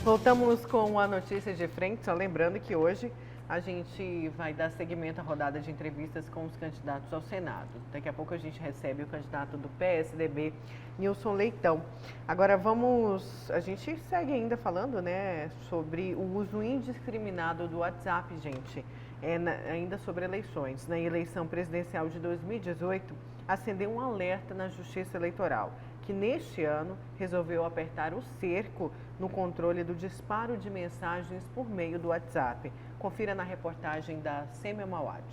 Voltamos com a notícia de frente, só lembrando que hoje a gente vai dar seguimento à rodada de entrevistas com os candidatos ao Senado. Daqui a pouco a gente recebe o candidato do PSDB, Nilson Leitão. Agora a gente segue ainda falando, né, sobre o uso indiscriminado do WhatsApp, gente. Ainda sobre eleições. Na eleição presidencial de 2018, acendeu um alerta na Justiça Eleitoral, que neste ano resolveu apertar o cerco no controle do disparo de mensagens por meio do WhatsApp. Confira na reportagem da Sêmia Mauad.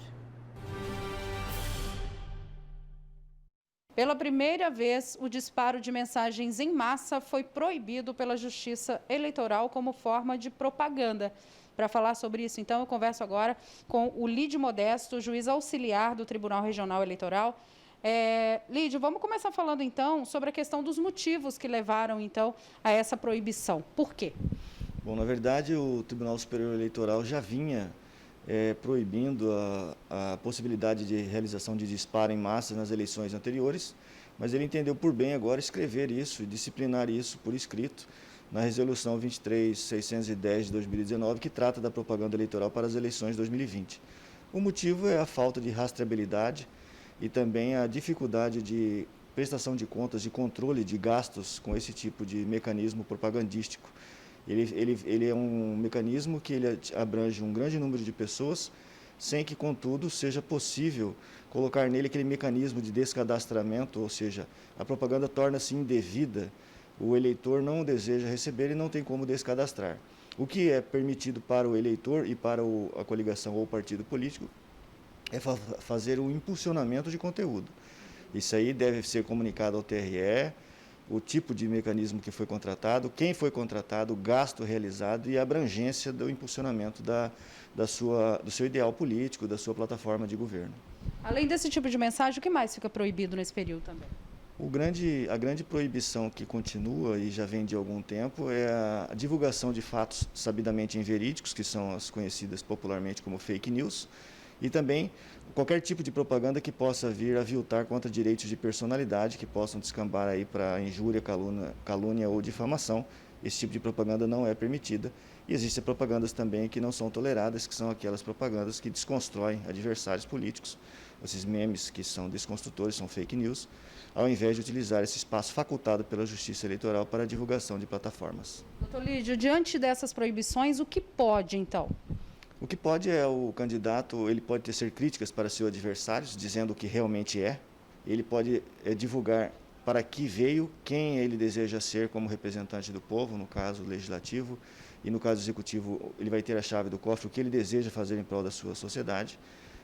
Pela primeira vez, o disparo de mensagens em massa foi proibido pela Justiça Eleitoral como forma de propaganda. Para falar sobre isso, então, eu converso agora com o Lídio Modesto, juiz auxiliar do Tribunal Regional Eleitoral. Lídio, vamos começar falando, então, sobre a questão dos motivos que levaram, então, a essa proibição. Por quê? Bom, na verdade, o Tribunal Superior Eleitoral já vinha proibindo a possibilidade de realização de disparo em massa nas eleições anteriores, mas ele entendeu por bem agora escrever isso e disciplinar isso por escrito na Resolução 23.610 de 2019, que trata da propaganda eleitoral para as eleições de 2020. O motivo é a falta de rastreabilidade e também a dificuldade de prestação de contas, de controle de gastos com esse tipo de mecanismo propagandístico. Ele é um mecanismo que ele abrange um grande número de pessoas, sem que, contudo, seja possível colocar nele aquele mecanismo de descadastramento, ou seja, a propaganda torna-se indevida, o eleitor não deseja receber e não tem como descadastrar. O que é permitido para o eleitor e para a coligação ou partido político é fazer o impulsionamento de conteúdo. Isso aí deve ser comunicado ao TRE, o tipo de mecanismo que foi contratado, quem foi contratado, o gasto realizado e a abrangência do impulsionamento do seu ideal político, da sua plataforma de governo. Além desse tipo de mensagem, o que mais fica proibido nesse período também? A grande proibição que continua e já vem de algum tempo é a divulgação de fatos sabidamente inverídicos, que são as conhecidas popularmente como fake news, e também qualquer tipo de propaganda que possa vir a aviltar contra direitos de personalidade, que possam descambar aí para injúria, calúnia ou difamação. Esse tipo de propaganda não é permitida. E existem propagandas também que não são toleradas, que são aquelas propagandas que desconstroem adversários políticos. Esses memes que são desconstrutores, são fake news, ao invés de utilizar esse espaço facultado pela Justiça Eleitoral para a divulgação de plataformas. Doutor Lídio, diante dessas proibições, o que pode, então? O que pode é o candidato, ele pode tecer críticas para seus adversários, dizendo o que realmente é. Ele pode divulgar para que veio, quem ele deseja ser como representante do povo, no caso legislativo, e no caso executivo, ele vai ter a chave do cofre, o que ele deseja fazer em prol da sua sociedade.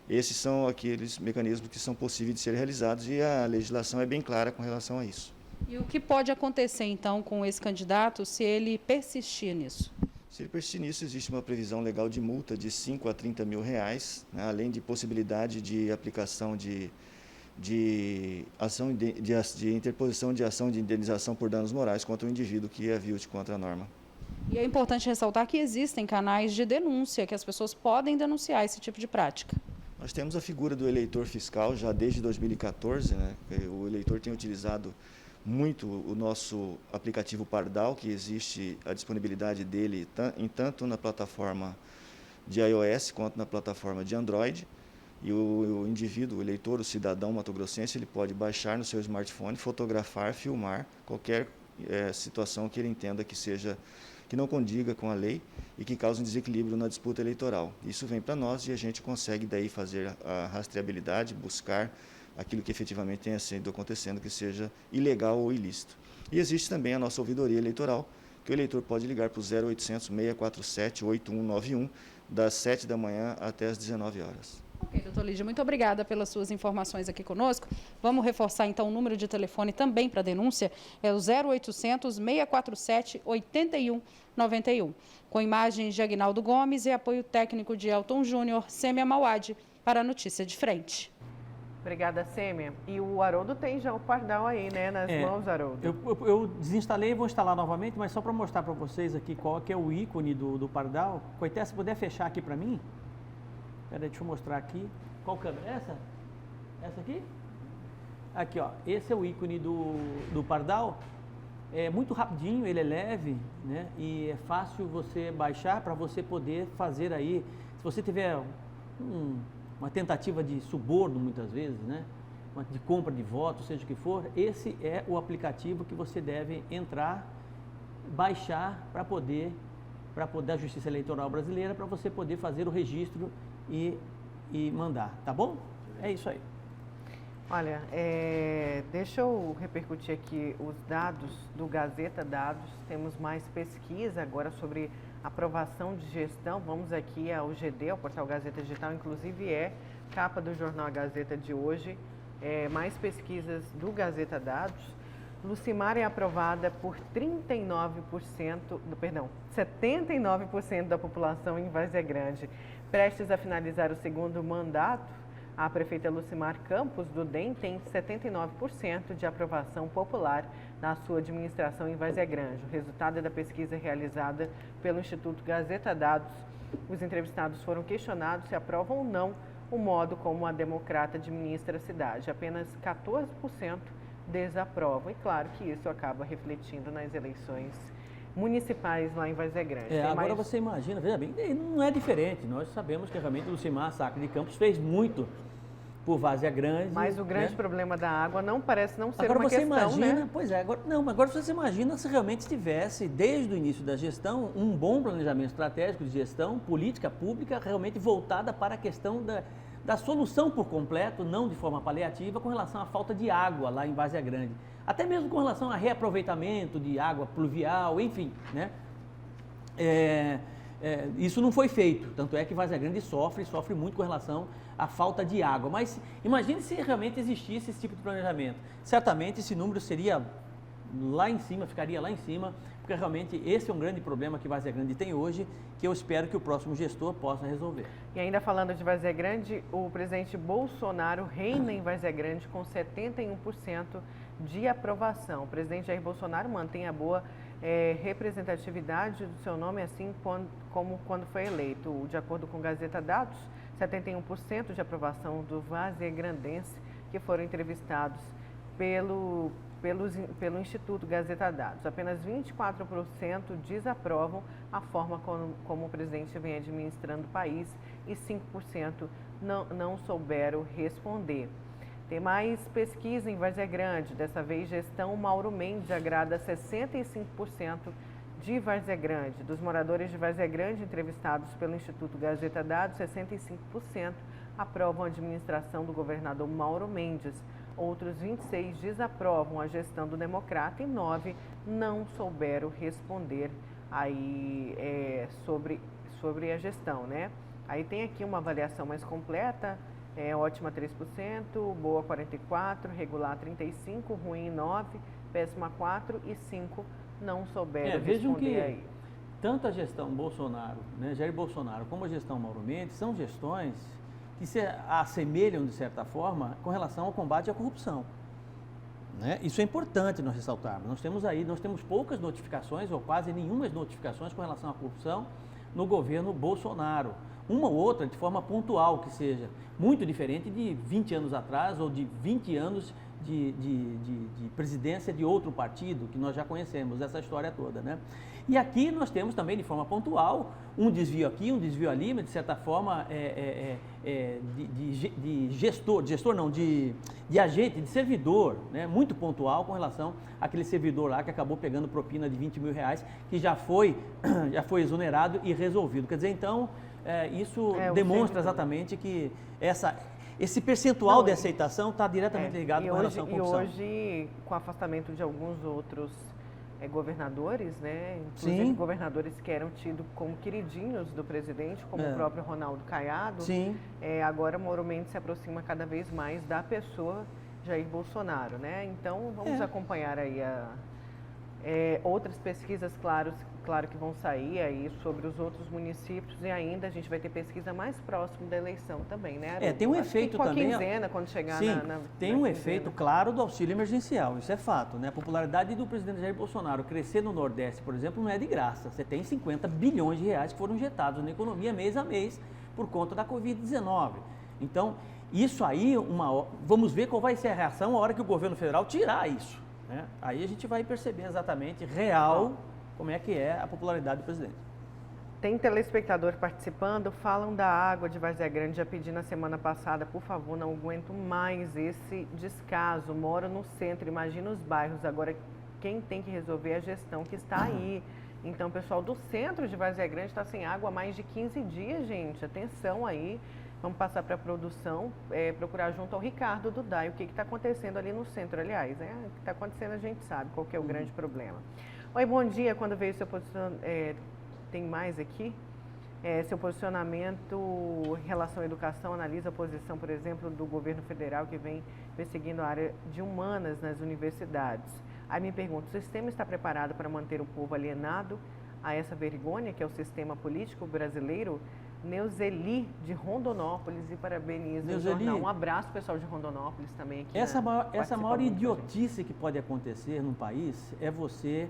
Esses são aqueles mecanismos que são possíveis de ser realizados e a legislação é bem clara com relação a isso. E o que pode acontecer, então, com esse candidato se ele persistir nisso? Se ele persistir nisso, existe uma previsão legal de multa de 5 a 30 mil reais, né, além de possibilidade de aplicação de interposição de ação de indenização por danos morais contra o indivíduo que avilte contra a norma. E é importante ressaltar que existem canais de denúncia, que as pessoas podem denunciar esse tipo de prática. Nós temos a figura do eleitor fiscal já desde 2014, né? O eleitor tem utilizado muito o nosso aplicativo Pardal, que existe a disponibilidade dele tanto na plataforma de iOS quanto na plataforma de Android. E o indivíduo, o eleitor, o cidadão mato-grossense, ele pode baixar no seu smartphone, fotografar, filmar qualquer situação que ele entenda que não condiga com a lei e que cause um desequilíbrio na disputa eleitoral. Isso vem para nós e a gente consegue daí fazer a rastreabilidade, buscar aquilo que efetivamente tenha sido acontecendo, que seja ilegal ou ilícito. E existe também a nossa ouvidoria eleitoral, que o eleitor pode ligar para o 0800 647 8191, das 7 da manhã até as 19 horas. Ok, doutor Lídio, muito obrigada pelas suas informações aqui conosco. Vamos reforçar, então, o número de telefone também para denúncia, é o 0800 647 8191, com imagens de Aguinaldo Gomes e apoio técnico de Elton Júnior, Sêmia Mauad, para a Notícia de Frente. Obrigada, Sêmia. E o Haroldo tem já o Pardal aí, né, nas mãos, Haroldo. Eu desinstalei e vou instalar novamente, mas só para mostrar para vocês aqui qual que é o ícone do Pardal. Coité, se puder fechar aqui para mim. Peraí, deixa eu mostrar aqui. Qual câmera? Essa? Essa aqui? Aqui, ó. Esse é o ícone do Pardal. É muito rapidinho, ele é leve, né? E é fácil você baixar para você poder fazer aí, se você tiver uma tentativa de suborno muitas vezes, né? De compra de votos, seja o que for, esse é o aplicativo que você deve entrar, baixar para poder da Justiça Eleitoral Brasileira, para você poder fazer o registro e mandar, tá bom? É isso aí. Olha, deixa eu repercutir aqui os dados do Gazeta Dados. Temos mais pesquisa agora sobre aprovação de gestão. Vamos aqui ao GD, ao portal Gazeta Digital, inclusive capa do jornal A Gazeta de hoje. Mais pesquisas do Gazeta Dados. Lucimar é aprovada por 79% da população em Várzea Grande. Prestes a finalizar o segundo mandato, a prefeita Lucimar Campos, do DEM, tem 79% de aprovação popular na sua administração em Várzea Grande. O resultado é da pesquisa realizada pelo Instituto Gazeta Dados. Os entrevistados foram questionados se aprovam ou não o modo como a democrata administra a cidade. Apenas 14% desaprovam. E claro que isso acaba refletindo nas eleições municipais lá em Várzea Grande. Agora você imagina, veja bem, não é diferente. Nós sabemos que realmente o Lucimar Sacre de Campos fez muito por Várzea Grande. Mas o grande problema da água não parece não ser agora uma você questão, imagina, né? Pois é, agora você imagina se realmente tivesse, desde o início da gestão, um bom planejamento estratégico de gestão, política pública, realmente voltada para a questão da solução por completo, não de forma paliativa, com relação à falta de água lá em Várzea Grande. Até mesmo com relação a reaproveitamento de água pluvial, enfim, né? Isso não foi feito, tanto é que Várzea Grande sofre muito com relação à falta de água. Mas imagine se realmente existisse esse tipo de planejamento. Certamente esse número seria lá em cima, ficaria lá em cima, porque realmente esse é um grande problema que Várzea Grande tem hoje, que eu espero que o próximo gestor possa resolver. E ainda falando de Várzea Grande, o presidente Bolsonaro reina em Várzea Grande com 71% de aprovação. O presidente Jair Bolsonaro mantém a boa representatividade do seu nome, assim como quando foi eleito. De acordo com Gazeta Dados, 71% de aprovação do vazegrandense que foram entrevistados pelo Instituto Gazeta Dados. Apenas 24% desaprovam a forma como o presidente vem administrando o país e 5% não souberam responder. Tem mais pesquisa em Várzea Grande, dessa vez gestão Mauro Mendes agrada 65% de Várzea Grande. Dos moradores de Várzea Grande entrevistados pelo Instituto Gazeta Dados, 65% aprovam a administração do governador Mauro Mendes. Outros 26 desaprovam a gestão do democrata e 9 não souberam responder aí sobre a gestão, né? Aí tem aqui uma avaliação mais completa. Ótima 3%, boa 44%, regular 35%, ruim 9%, péssima 4% e 5% não souberam vejam responder que aí. Tanto a gestão Bolsonaro, né, Jair Bolsonaro, como a gestão Mauro Mendes são gestões que se assemelham, de certa forma, com relação ao combate à corrupção. Né? Isso é importante nós ressaltarmos. Nós temos poucas notificações, ou quase nenhuma notificações com relação à corrupção no governo Bolsonaro. Uma ou outra de forma pontual, que seja muito diferente de 20 anos atrás ou de 20 anos de presidência de outro partido, que nós já conhecemos, essa história toda, né? E aqui nós temos também, de forma pontual, um desvio aqui, um desvio ali, mas de certa forma de agente, de servidor, né? Muito pontual com relação àquele servidor lá que acabou pegando propina de 20 mil reais, que já foi exonerado e resolvido. Quer dizer, então, isso demonstra exatamente que esse percentual de aceitação está diretamente ligado com relação à corrupção. E hoje, com o afastamento de alguns outros governadores, né? Inclusive governadores que eram tidos como queridinhos do presidente, como o próprio Ronaldo Caiado. Agora Mauro Mendes se aproxima cada vez mais da pessoa Jair Bolsonaro, né? Então vamos acompanhar aí outras pesquisas, claro que vão sair aí sobre os outros municípios, e ainda a gente vai ter pesquisa mais próximo da eleição também, né, Haroldo? Tem um efeito também. Com a quinzena, quando chegar tem um efeito claro do auxílio emergencial, isso é fato, né? A popularidade do presidente Jair Bolsonaro crescer no Nordeste, por exemplo, não é de graça. Você tem 50 bilhões de reais que foram injetados na economia mês a mês por conta da Covid-19. Então, isso aí, vamos ver qual vai ser a reação a hora que o governo federal tirar isso. né? Aí a gente vai perceber exatamente, real, como é que é a popularidade do presidente. Tem telespectador participando, falam da água de Várzea Grande, já pedi na semana passada, por favor, não aguento mais esse descaso, moro no centro, imagina os bairros, agora quem tem que resolver é a gestão que está aí. Então, o pessoal do centro de Várzea Grande está sem água há mais de 15 dias, gente, atenção aí, vamos passar para a produção, procurar junto ao Ricardo do DAI, o que está acontecendo ali no centro, aliás, né? O que está acontecendo a gente sabe, qual que é o grande problema. Oi, bom dia, quando veio seu posicionamento... Tem mais aqui? Seu posicionamento em relação à educação, analisa a posição, por exemplo, do governo federal que vem perseguindo a área de humanas nas universidades. Aí me pergunto, o sistema está preparado para manter o povo alienado a essa vergonha que é o sistema político brasileiro? Neuzeli, de Rondonópolis, e parabenizo o jornal. Um abraço, pessoal de Rondonópolis também. Aqui essa maior idiotice que pode acontecer num país é você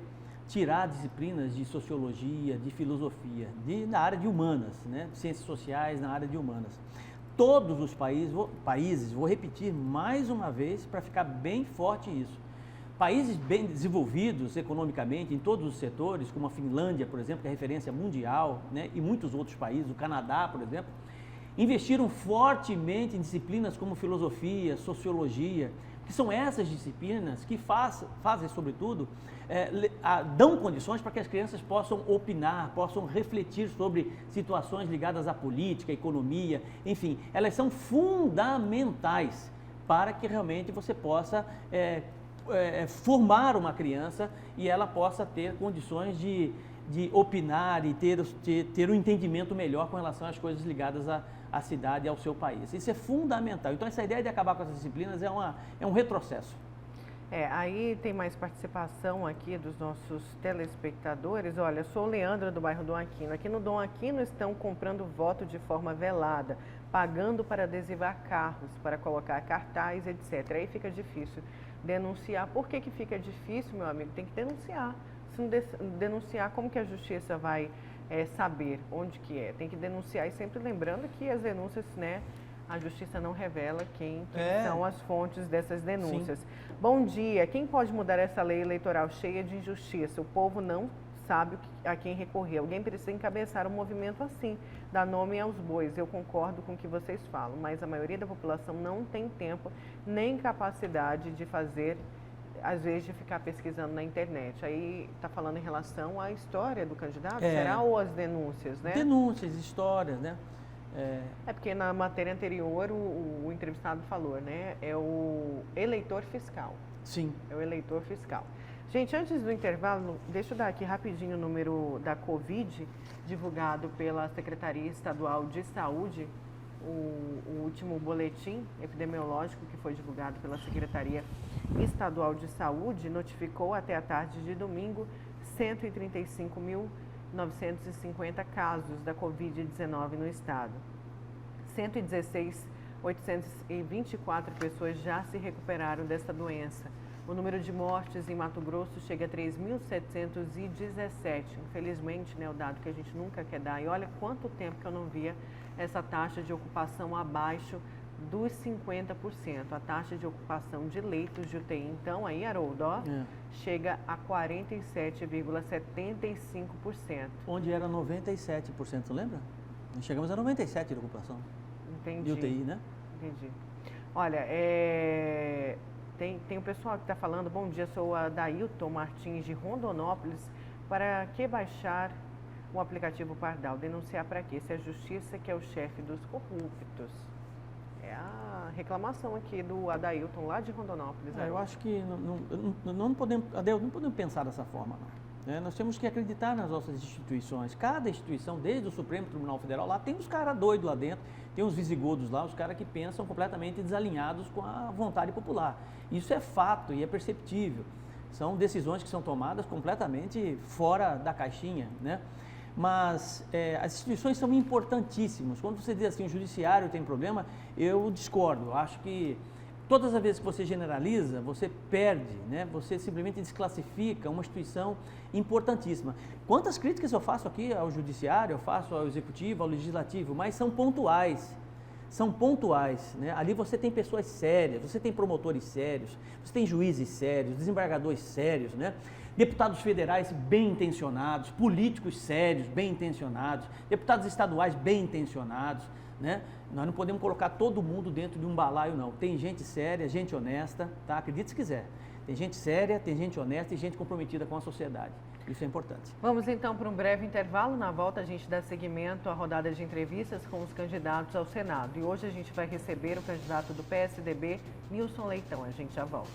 tirar disciplinas de sociologia, de filosofia, na área de humanas, né? Ciências sociais na área de humanas. Todos os países, vou repetir mais uma vez para ficar bem forte isso, países bem desenvolvidos economicamente em todos os setores, como a Finlândia, por exemplo, que é referência mundial, né? E muitos outros países, o Canadá, por exemplo, investiram fortemente em disciplinas como filosofia, sociologia, que são essas disciplinas que fazem, sobretudo, dão condições para que as crianças possam opinar, possam refletir sobre situações ligadas à política, à economia, enfim, elas são fundamentais para que realmente você possa formar uma criança e ela possa ter condições de opinar e ter um entendimento melhor com relação às coisas ligadas à cidade e ao seu país. Isso é fundamental. Então, essa ideia de acabar com essas disciplinas é um retrocesso. Aí tem mais participação aqui dos nossos telespectadores. Olha, sou o Leandro do bairro Dom Aquino. Aqui no Dom Aquino estão comprando voto de forma velada, pagando para adesivar carros, para colocar cartaz, etc. Aí fica difícil denunciar. Por que fica difícil, meu amigo? Tem que denunciar. Se não denunciar, como que a justiça vai saber onde que é? Tem que denunciar, e sempre lembrando que as denúncias, né, a justiça não revela quem são as fontes dessas denúncias. Sim. Bom dia, quem pode mudar essa lei eleitoral cheia de injustiça? O povo não sabe a quem recorrer. Alguém precisa encabeçar um movimento assim, dar nome aos bois. Eu concordo com o que vocês falam, mas a maioria da população não tem tempo nem capacidade de fazer, às vezes, de ficar pesquisando na internet. Aí está falando em relação à história do candidato, será? Ou as denúncias, né? Denúncias, histórias, né? Porque na matéria anterior o entrevistado falou, né? É o eleitor fiscal. Sim. É o eleitor fiscal. Gente, antes do intervalo, deixa eu dar aqui rapidinho o número da Covid, divulgado pela Secretaria Estadual de Saúde, o último boletim epidemiológico que foi divulgado pela Secretaria Estadual de Saúde notificou até a tarde de domingo 135.950 casos da Covid-19 no estado. 116.824 pessoas já se recuperaram desta doença. O número de mortes em Mato Grosso chega a 3.717. Infelizmente, né, o dado que a gente nunca quer dar. E olha quanto tempo que eu não via essa taxa de ocupação abaixo dos 50%. A taxa de ocupação de leitos de UTI, então, aí, Haroldo, chega a 47,75%. Onde era 97%, lembra? Nós chegamos a 97% de ocupação. Entendi. De UTI, né? Entendi. Olha, tem um pessoal que está falando, bom dia, sou a Dailton Martins de Rondonópolis, para que baixar o aplicativo Pardal? Denunciar para quê? Se a justiça que é o chefe dos corruptos. É a reclamação aqui do Adailton, lá de Rondonópolis. Eu acho que não podemos pensar dessa forma, não. Nós temos que acreditar nas nossas instituições. Cada instituição, desde o Supremo Tribunal Federal, lá tem uns caras doidos lá dentro, tem uns visigodos lá, os caras que pensam completamente desalinhados com a vontade popular. Isso é fato e é perceptível. São decisões que são tomadas completamente fora da caixinha, né? Mas as instituições são importantíssimas. Quando você diz assim, o judiciário tem problema, eu discordo. Eu acho que todas as vezes que você generaliza, você perde, né? Você simplesmente desclassifica uma instituição importantíssima. Quantas críticas eu faço aqui ao judiciário, eu faço ao executivo, ao legislativo, mas são pontuais. são pontuais, né? Ali você tem pessoas sérias, você tem promotores sérios, você tem juízes sérios, desembargadores sérios, né? Deputados federais bem intencionados, políticos sérios, bem intencionados, deputados estaduais bem intencionados, né? Nós não podemos colocar todo mundo dentro de um balaio, não. Tem gente séria, gente honesta, tá? Acredite se quiser. Tem gente séria, tem gente honesta e gente comprometida com a sociedade. Isso é importante. Vamos então para um breve intervalo. Na volta a gente dá seguimento à rodada de entrevistas com os candidatos ao Senado. E hoje a gente vai receber o candidato do PSDB, Nilson Leitão. A gente já volta.